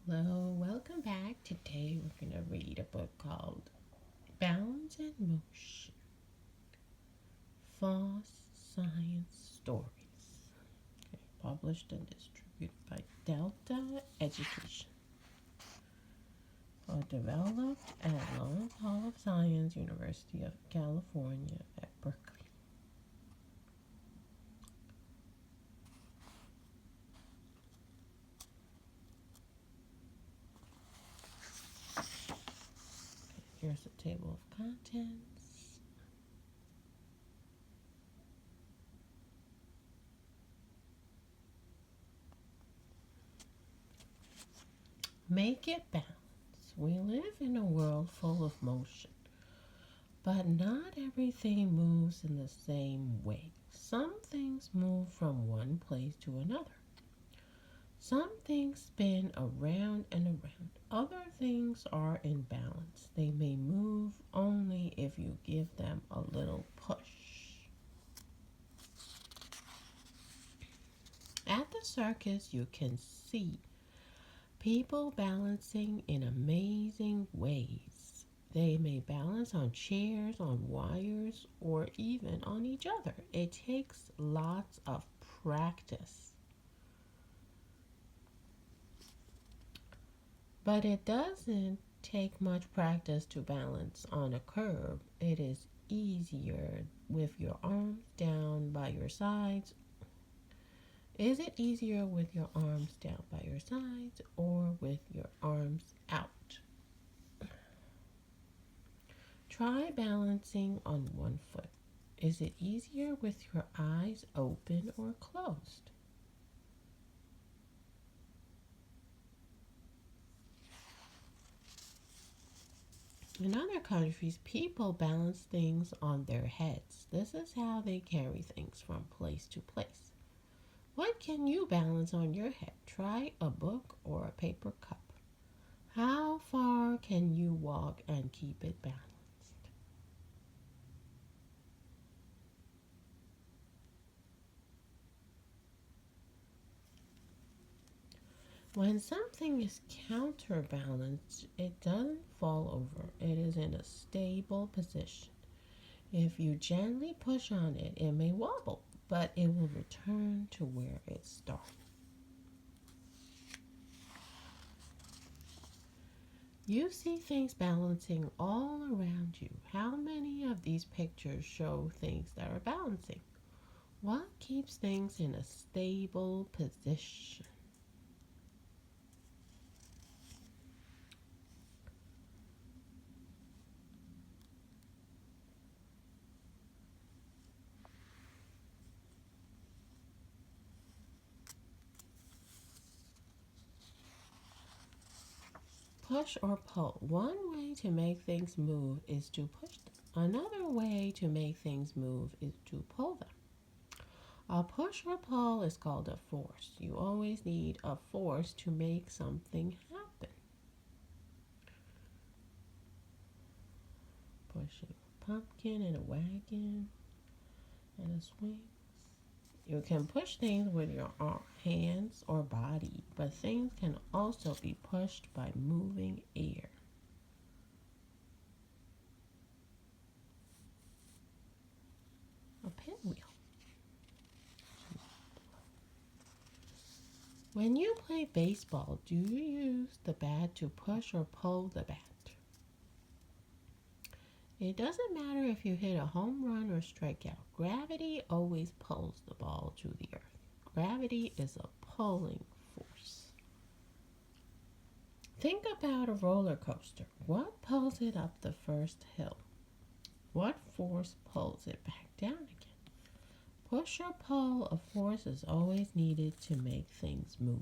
Hello, welcome back. Today we're going to read a book called Balance and Motion False Science Stories. Okay, published and distributed by Delta Education. Developed at Lawrence Hall of Science, University of California at Berkeley. Here's the table of contents. Make it balance. We live in a world full of motion, but not everything moves in the same way. Some things move from one place to another. Some things spin around and around. Other things are in balance. They may move only if you give them a little push. At the circus, you can see people balancing in amazing ways. They may balance on chairs, on wires, or even on each other. It takes lots of practice. But it doesn't take much practice to balance on a curb. It is easier with your arms down by your sides. Is it easier with your arms down by your sides or with your arms out? Try balancing on one foot. Is it easier with your eyes open or closed? In other countries, people balance things on their heads. This is how they carry things from place to place. What can you balance on your head? Try a book or a paper cup. How far can you walk and keep it balanced? When something is counterbalanced, it doesn't fall over. It is in a stable position. If you gently push on it, it may wobble, but it will return to where it started. You see things balancing all around you. How many of these pictures show things that are balancing? What keeps things in a stable position? Push or pull. One way to make things move is to push them. Another way to make things move is to pull them. A push or pull is called a force. You always need a force to make something happen. Pushing a pumpkin in a wagon and a swing. You can push things with your hands or body, but things can also be pushed by moving air. A pinwheel. When you play baseball, do you use the bat to push or pull the bat? It doesn't matter if you hit a home run or strike out. Gravity always pulls the ball to the earth. Gravity is a pulling force. Think about a roller coaster. What pulls it up the first hill? What force pulls it back down again? Push or pull, a force is always needed to make things move.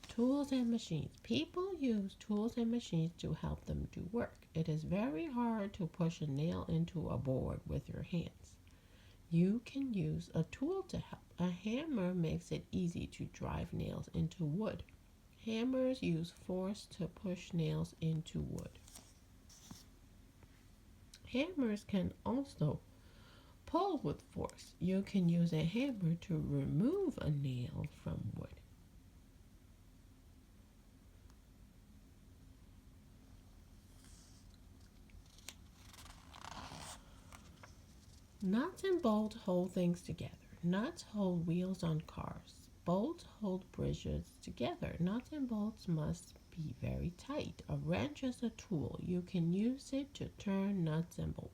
Tools and machines. People use tools and machines to help them do work. It is very hard to push a nail into a board with your hands. You can use a tool to help. A hammer makes it easy to drive nails into wood. Hammers use force to push nails into wood. Hammers can also Pull with force. You can use a hammer to remove a nail from wood. Nuts and bolts hold things together. Nuts hold wheels on cars. Bolts hold bridges together. Nuts and bolts must be very tight. A wrench is a tool. You can use it to turn nuts and bolts.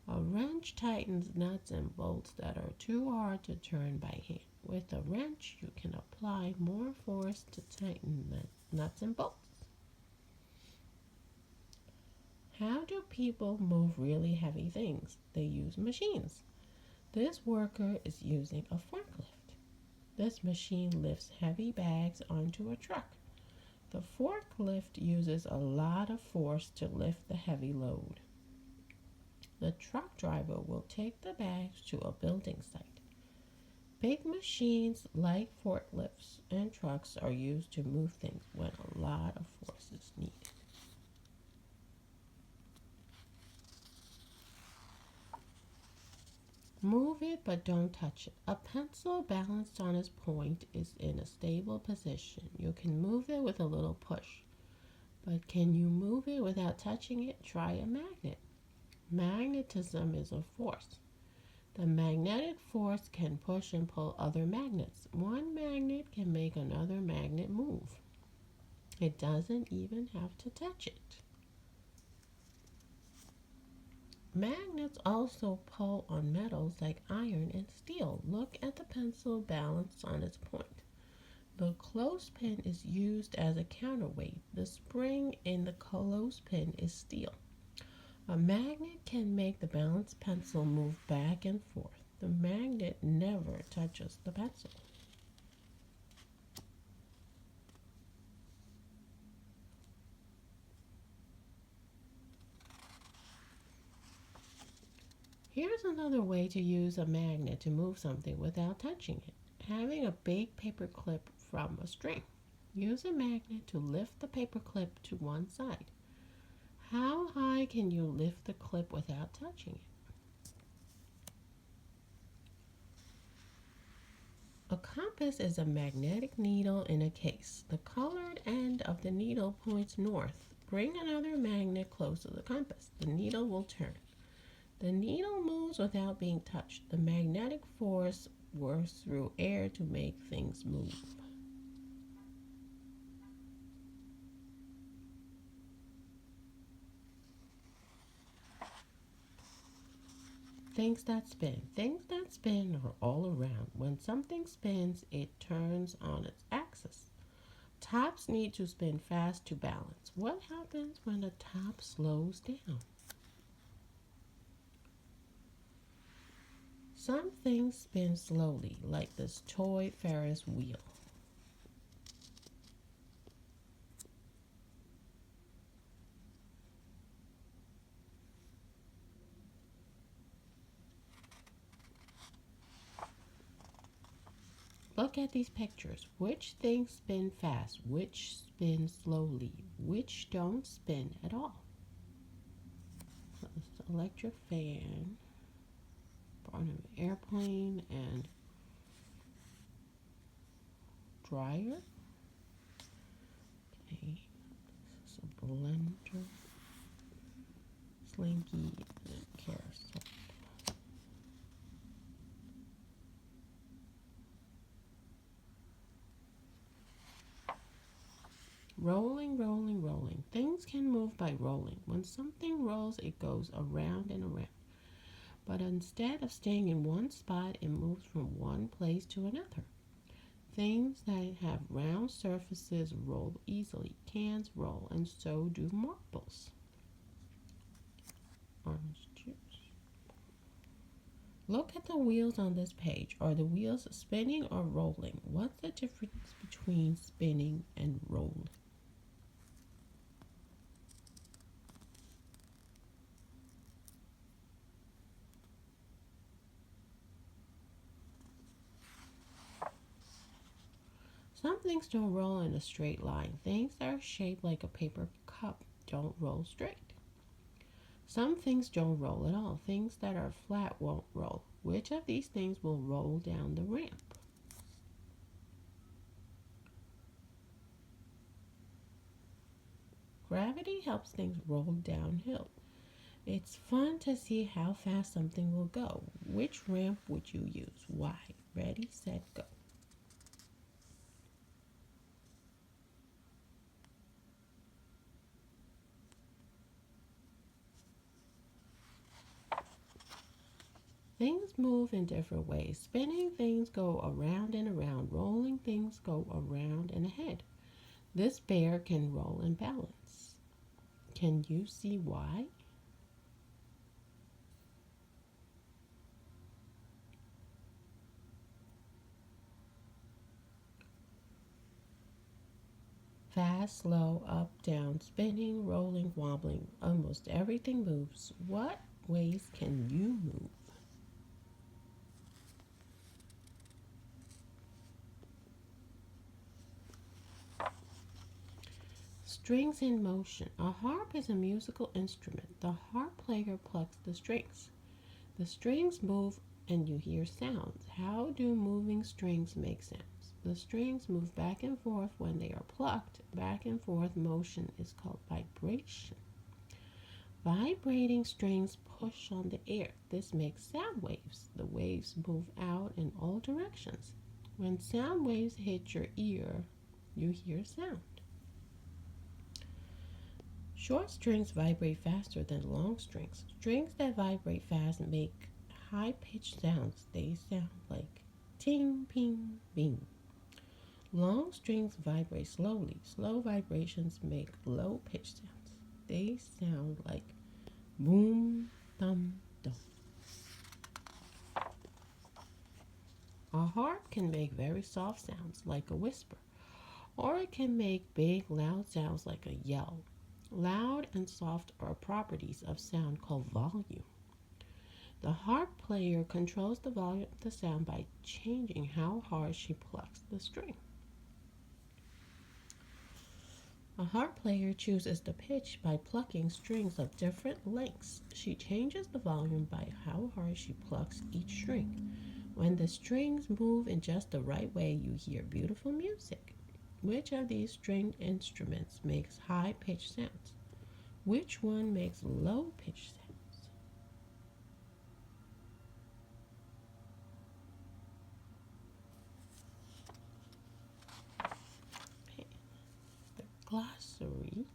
A wrench tightens nuts and bolts that are too hard to turn by hand. With a wrench, you can apply more force to tighten the nuts and bolts. How do people move really heavy things? They use machines. This worker is using a forklift. This machine lifts heavy bags onto a truck. The forklift uses a lot of force to lift the heavy load. The truck driver will take the bags to a building site. Big machines like forklifts and trucks are used to move things when a lot of force is needed. Move it but don't touch it. A pencil balanced on its point is in a stable position. You can move it with a little push. But can you move it without touching it? Try a magnet. Magnetism is a force. The magnetic force can push and pull other magnets. One magnet can make another magnet move. It doesn't even have to touch it. Magnets also pull on metals like iron and steel. Look at the pencil balanced on its point. The clothespin is used as a counterweight. The spring in the clothespin is steel. A magnet can make the balanced pencil move back and forth. The magnet never touches the pencil. Here's another way to use a magnet to move something without touching it. Having a big paper clip from a string. Use a magnet to lift the paper clip to one side. How high can you lift the clip without touching it? A compass is a magnetic needle in a case. The colored end of the needle points north. Bring another magnet close to the compass. The needle will turn. The needle moves without being touched. The magnetic force works through air to make things move. Things that spin. Things that spin are all around. When something spins, it turns on its axis. Tops need to spin fast to balance. What happens when a top slows down? Some things spin slowly, like this toy Ferris wheel. Look at these pictures. Which things spin fast? Which spin slowly? Which don't spin at all? Electric fan, part of an airplane, and dryer. Okay, this is a blender, slinky, and carousel. Rolling, rolling, rolling. Things can move by rolling. When something rolls, it goes around and around. But instead of staying in one spot, it moves from one place to another. Things that have round surfaces roll easily. Cans roll, and so do marbles. Orange juice. Look at the wheels on this page. Are the wheels spinning or rolling? What's the difference between spinning and rolling? Some things don't roll in a straight line. Things that are shaped like a paper cup don't roll straight. Some things don't roll at all. Things that are flat won't roll. Which of these things will roll down the ramp? Gravity helps things roll downhill. It's fun to see how fast something will go. Which ramp would you use? Why? Ready, set, go. Things move in different ways. Spinning things go around and around. Rolling things go around and ahead. This bear can roll and balance. Can you see why? Fast, slow, up, down, spinning, rolling, wobbling. Almost everything moves. What ways can you move? Strings in motion. A harp is a musical instrument. The harp player plucks the strings. The strings move and you hear sounds. How do moving strings make sounds? The strings move back and forth when they are plucked. Back and forth motion is called vibration. Vibrating strings push on the air. This makes sound waves. The waves move out in all directions. When sound waves hit your ear, you hear sound. Short strings vibrate faster than long strings. Strings that vibrate fast make high pitched sounds. They sound like ting, ping, bing. Long strings vibrate slowly. Slow vibrations make low pitched sounds. They sound like boom, dum, dum. A harp can make very soft sounds like a whisper, or it can make big, loud sounds like a yell. Loud and soft are properties of sound called volume. The harp player controls the volume of the sound by changing how hard she plucks the string. A harp player chooses the pitch by plucking strings of different lengths. She changes the volume by how hard she plucks each string. When the strings move in just the right way, you hear beautiful music. Which of these stringed instruments makes high-pitched sounds? Which one makes low-pitched sounds? Okay. The glossary.